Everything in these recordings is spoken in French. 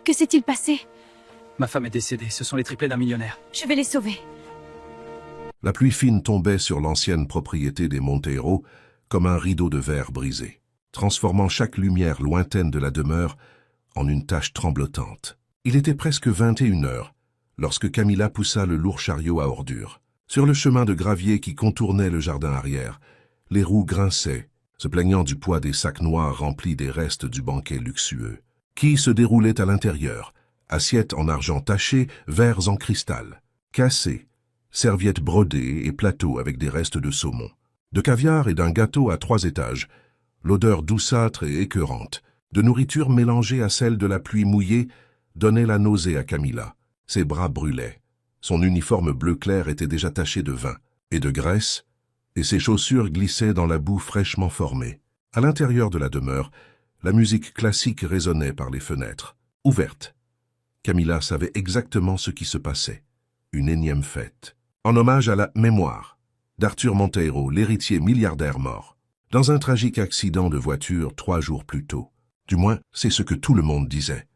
Que s'est-il passé? Ma femme est décédée, ce sont les triplets d'un millionnaire. Je vais les sauver. La pluie fine tombait sur l'ancienne propriété des Monteiro comme un rideau de verre brisé, transformant chaque lumière lointaine de la demeure en une tache tremblotante. Il était presque 21 heures lorsque Camilla poussa le lourd chariot à ordures. Sur le chemin de gravier qui contournait le jardin arrière, les roues grinçaient, se plaignant du poids des sacs noirs remplis des restes du banquet luxueux, qui se déroulait à l'intérieur, assiettes en argent taché, verres en cristal, cassés, serviettes brodées et plateaux avec des restes de saumon, de caviar et d'un gâteau à 3 étages, l'odeur douceâtre et écœurante, de nourriture mélangée à celle de la pluie mouillée, donnait la nausée à Camilla. Ses bras brûlaient. Son uniforme bleu clair était déjà taché de vin et de graisse, et ses chaussures glissaient dans la boue fraîchement formée. À l'intérieur de la demeure, la musique classique résonnait par les fenêtres, ouvertes. Camilla savait exactement ce qui se passait. Une énième fête. En hommage à la mémoire d'Arthur Monteiro, l'héritier milliardaire mort, dans un tragique accident de voiture 3 jours plus tôt. Du moins, c'est ce que tout le monde disait.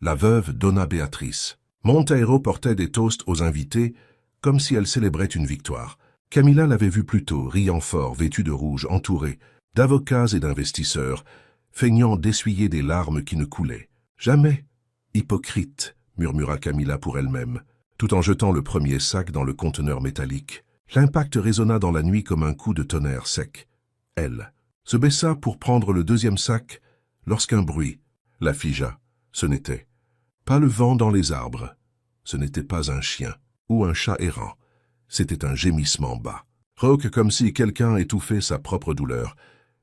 La veuve Donna Beatrice. Monteiro portait des toasts aux invités, comme si elle célébrait une victoire. Camilla l'avait vu plus tôt, riant fort, vêtue de rouge, entourée d'avocats et d'investisseurs, feignant d'essuyer des larmes qui ne coulaient. Jamais. Hypocrite, murmura Camilla pour elle-même, tout en jetant le premier sac dans le conteneur métallique. L'impact résonna dans la nuit comme un coup de tonnerre sec. Elle se baissa pour prendre le deuxième sac lorsqu'un bruit la figea. Ce n'était pas le vent dans les arbres, ce n'était pas un chien ou un chat errant, c'était un gémissement bas, rauque comme si quelqu'un étouffait sa propre douleur.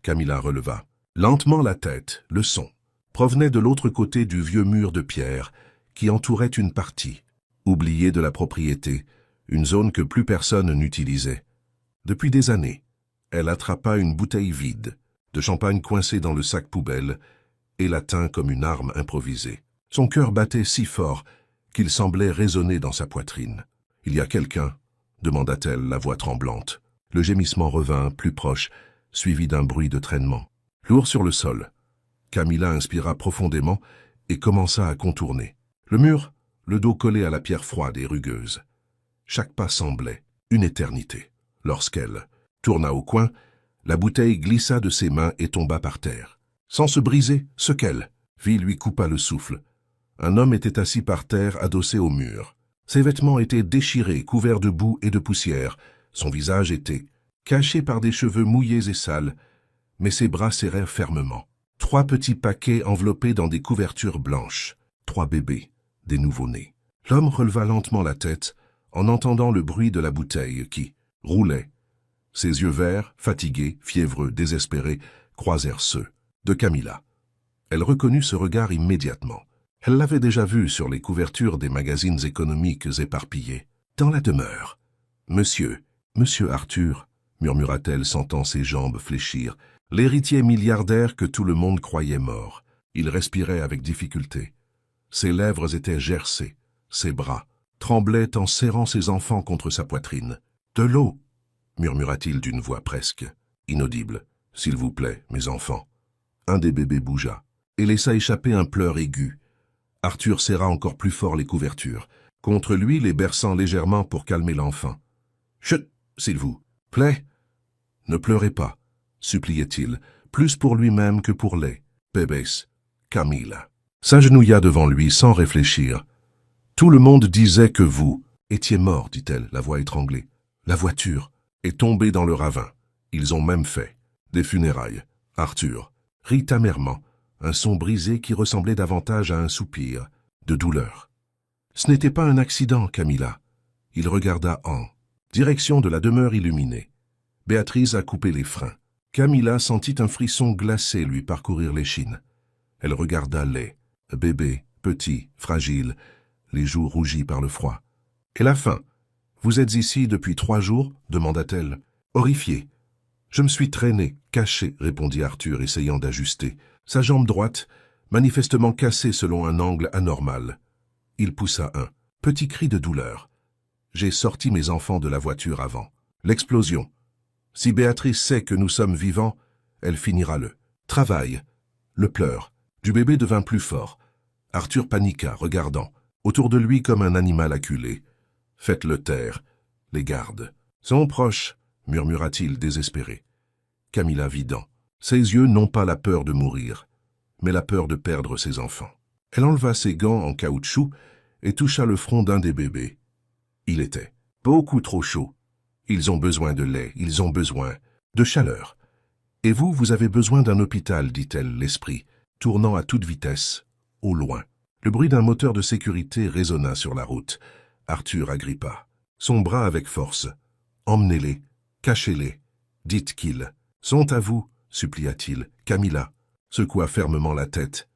Camilla releva lentement la tête. Le son provenait de l'autre côté du vieux mur de pierre qui entourait une partie oubliée de la propriété, une zone que plus personne n'utilisait. Depuis des années, elle attrapa une bouteille vide, de champagne coincée dans le sac poubelle, et la tint comme une arme improvisée. Son cœur battait si fort qu'il semblait résonner dans sa poitrine. « Il y a quelqu'un ?» demanda-t-elle, la voix tremblante. Le gémissement revint, plus proche, suivi d'un bruit de traînement. Lourd sur le sol, Camilla inspira profondément et commença à contourner. Le mur, le dos collé à la pierre froide et rugueuse. Chaque pas semblait une éternité. Lorsqu'elle tourna au coin, la bouteille glissa de ses mains et tomba par terre. Sans se briser, ce qu'elle vit lui coupa le souffle. Un homme était assis par terre, adossé au mur. Ses vêtements étaient déchirés, couverts de boue et de poussière. Son visage était caché par des cheveux mouillés et sales, mais ses bras serrèrent fermement. 3 petits paquets enveloppés dans des couvertures blanches. 3 bébés, des nouveau-nés. L'homme releva lentement la tête en entendant le bruit de la bouteille qui roulait. Ses yeux verts, fatigués, fiévreux, désespérés, croisèrent ceux de Camilla. Elle reconnut ce regard immédiatement. Elle l'avait déjà vu sur les couvertures des magazines économiques éparpillés. Dans la demeure. « Monsieur Arthur », murmura-t-elle, sentant ses jambes fléchir, l'héritier milliardaire que tout le monde croyait mort. Il respirait avec difficulté. Ses lèvres étaient gercées, ses bras tremblaient en serrant ses enfants contre sa poitrine. « De l'eau » murmura-t-il d'une voix presque inaudible. « S'il vous plaît, mes enfants. » Un des bébés bougea et laissa échapper un pleur aigu. Arthur serra encore plus fort les couvertures, contre lui les berçant légèrement pour calmer l'enfant. « Chut, s'il vous plaît. Ne pleurez pas, » suppliait-il, plus pour lui-même que pour les bébés. Camilla s'agenouilla devant lui sans réfléchir. « Tout le monde disait que vous étiez mort, dit-elle, la voix étranglée. La voiture est tombée dans le ravin. Ils ont même fait des funérailles. » Arthur rit amèrement, un son brisé qui ressemblait davantage à un soupir de douleur. « Ce n'était pas un accident, Camilla. » Il regarda en direction de la demeure illuminée. Béatrice a coupé les freins. Camilla sentit un frisson glacé lui parcourir l'échine. Elle regarda les bébés, petits, fragiles, les joues rougies par le froid. « Et la faim? Vous êtes ici depuis 3 jours ?» demanda-t-elle, horrifiée. « Je me suis traîné, caché, » répondit Arthur, essayant d'ajuster. Sa jambe droite, manifestement cassée selon un angle anormal. Il poussa un petit cri de douleur. « J'ai sorti mes enfants de la voiture avant. L'explosion. Si Béatrice sait que nous sommes vivants, elle finira le travail. » Le pleur du bébé devint plus fort. Arthur paniqua, regardant. Autour de lui comme un animal acculé. « Faites-le taire. Les gardes. »« Sont proches, » murmura-t-il désespéré. Camilla vidant. Ses yeux n'ont pas la peur de mourir, mais la peur de perdre ses enfants. Elle enleva ses gants en caoutchouc et toucha le front d'un des bébés. Il était beaucoup trop chaud. Ils ont besoin de lait, ils ont besoin de chaleur. Et vous, vous avez besoin d'un hôpital, dit-elle, l'esprit, tournant à toute vitesse, au loin. Le bruit d'un moteur de sécurité résonna sur la route. Arthur agrippa son bras avec force. Emmenez-les, cachez-les, dites qu'ils sont à vous, supplia-t-il. Camilla secoua fermement la tête.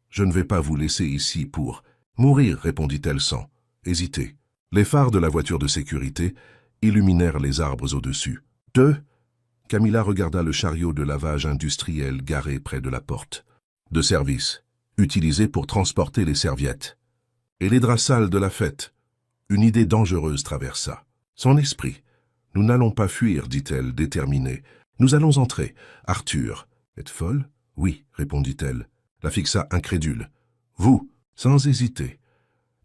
Je ne vais pas vous laisser ici pour mourir, répondit-elle sans hésiter. Les phares de la voiture de sécurité illuminèrent les arbres au-dessus. Camilla regarda le chariot de lavage industriel garé près de la porte. De service, utilisé pour transporter les serviettes. Et les draps sales de la fête. Une idée dangereuse traversa son esprit. Nous n'allons pas fuir, dit-elle, déterminée. Nous allons entrer. Arthur, êtes folle? Oui, répondit-elle. La fixa incrédule. Vous, sans hésiter.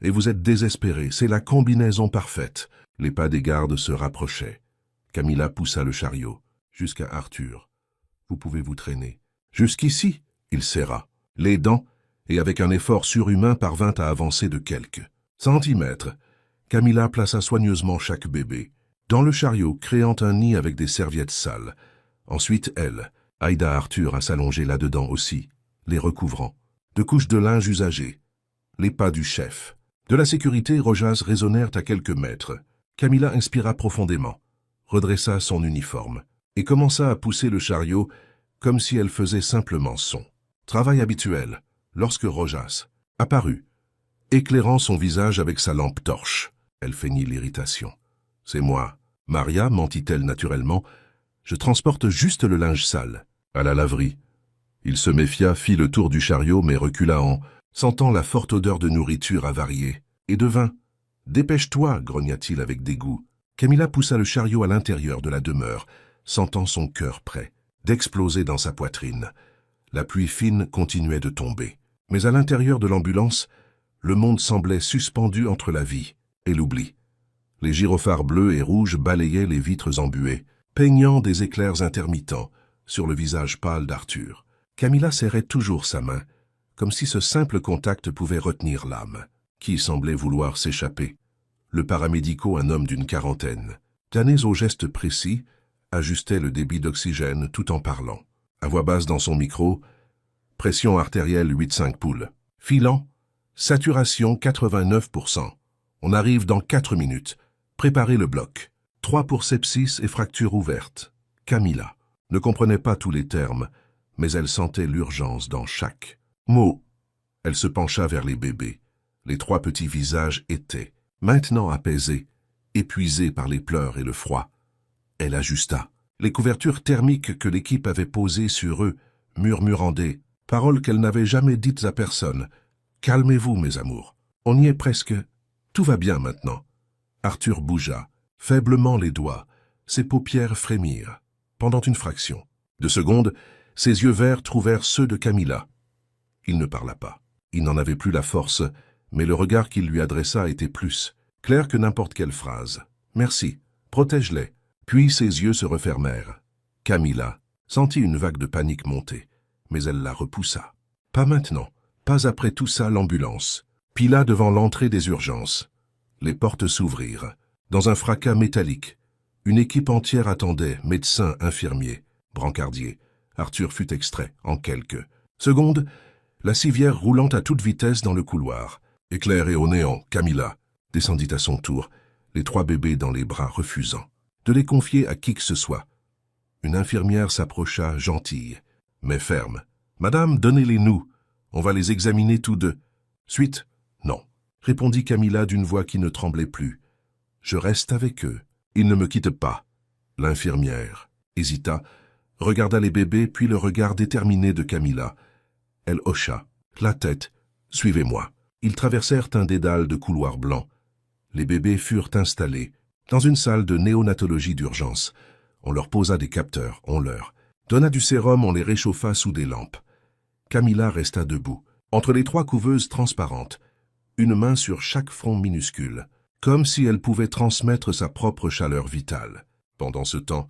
Et vous êtes désespéré, c'est la combinaison parfaite. Les pas des gardes se rapprochaient. Camilla poussa le chariot. Jusqu'à Arthur. Vous pouvez vous traîner. Jusqu'ici, il serra les dents et avec un effort surhumain parvint à avancer de quelques centimètres. Camilla plaça soigneusement chaque bébé dans le chariot, créant un nid avec des serviettes sales. Ensuite, elle aida Arthur à s'allonger là-dedans aussi, les recouvrant de couches de linge usagées. Les pas du chef de la sécurité Rojas résonnèrent à quelques mètres. Camilla inspira profondément, redressa son uniforme et commença à pousser le chariot comme si elle faisait simplement son travail habituel, lorsque Rojas apparut, éclairant son visage avec sa lampe torche. Elle feignit l'irritation. « C'est moi. Maria, mentit-elle naturellement, je transporte juste le linge sale. À la laverie. » Il se méfia, fit le tour du chariot, mais recula en sentant la forte odeur de nourriture avariée et de vin. « Dépêche-toi, grogna-t-il avec dégoût. Camilla poussa le chariot à l'intérieur de la demeure, sentant son cœur prêt d'exploser dans sa poitrine. La pluie fine continuait de tomber. Mais à l'intérieur de l'ambulance, le monde semblait suspendu entre la vie et l'oubli. Les gyrophares bleus et rouges balayaient les vitres embuées, peignant des éclairs intermittents sur le visage pâle d'Arthur. Camilla serrait toujours sa main, comme si ce simple contact pouvait retenir l'âme, qui semblait vouloir s'échapper. Le paramédico, un homme d'une quarantaine, damné au geste précis, ajustait le débit d'oxygène tout en parlant. À voix basse dans son micro, pression artérielle 8,5 poules. Filant, saturation 89%. On arrive dans 4 minutes. Préparez le bloc. 3 pour sepsis et fracture ouverte. Camilla ne comprenait pas tous les termes, mais elle sentait l'urgence dans chaque mot. Elle se pencha vers les bébés. Les 3 petits visages étaient maintenant apaisés, épuisés par les pleurs et le froid. Elle ajusta les couvertures thermiques que l'équipe avait posées sur eux, murmurant des paroles qu'elle n'avait jamais dites à personne. « Calmez-vous, mes amours. On y est presque. Tout va bien maintenant. » Arthur bougea, faiblement les doigts. Ses paupières frémirent. Pendant une fraction de seconde, ses yeux verts trouvèrent ceux de Camilla. Il ne parla pas. Il n'en avait plus la force, mais le regard qu'il lui adressa était plus clair que n'importe quelle phrase. « Merci. Protège-les. » Puis ses yeux se refermèrent. Camilla sentit une vague de panique monter, mais elle la repoussa. Pas maintenant, pas après tout ça l'ambulance. Pila devant l'entrée des urgences. Les portes s'ouvrirent. Dans un fracas métallique, une équipe entière attendait, médecins, infirmiers, brancardiers. Arthur fut extrait en quelques secondes, la civière roulant à toute vitesse dans le couloir. Éclairée au néant, Camilla descendit à son tour, les 3 bébés dans les bras refusant de les confier à qui que ce soit. Une infirmière s'approcha, gentille, mais ferme. « Madame, donnez-les-nous. On va les examiner tous deux. »« Suite ? » ?»« Non, » répondit Camilla d'une voix qui ne tremblait plus. « Je reste avec eux. Ils ne me quittent pas. » L'infirmière hésita, regarda les bébés, puis le regard déterminé de Camilla. Elle hocha la tête. « Suivez-moi. » Ils traversèrent un dédale de couloirs blancs. Les bébés furent installés dans une salle de néonatologie d'urgence. On leur posa des capteurs, on leur donna du sérum, on les réchauffa sous des lampes. Camilla resta debout, Entre les 3 couveuses transparentes, une main sur chaque front minuscule, comme si elle pouvait transmettre sa propre chaleur vitale. Pendant ce temps,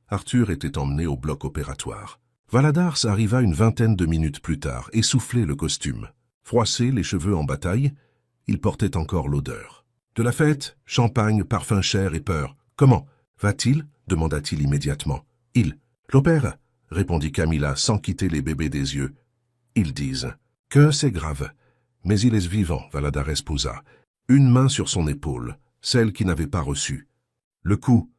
Arthur était emmené au bloc opératoire. Valadars arriva une vingtaine de minutes plus tard, essoufflé le costume. Froissé, les cheveux en bataille, il portait encore l'odeur. De la fête, champagne, parfum cher et peur. Comment va-t-il demanda-t-il immédiatement. Il l'opère, répondit Camilla sans quitter les bébés des yeux. Ils disent que c'est grave. Mais il est vivant, Valadares posa. Une main sur son épaule, celle qui n'avait pas reçu. Le coup,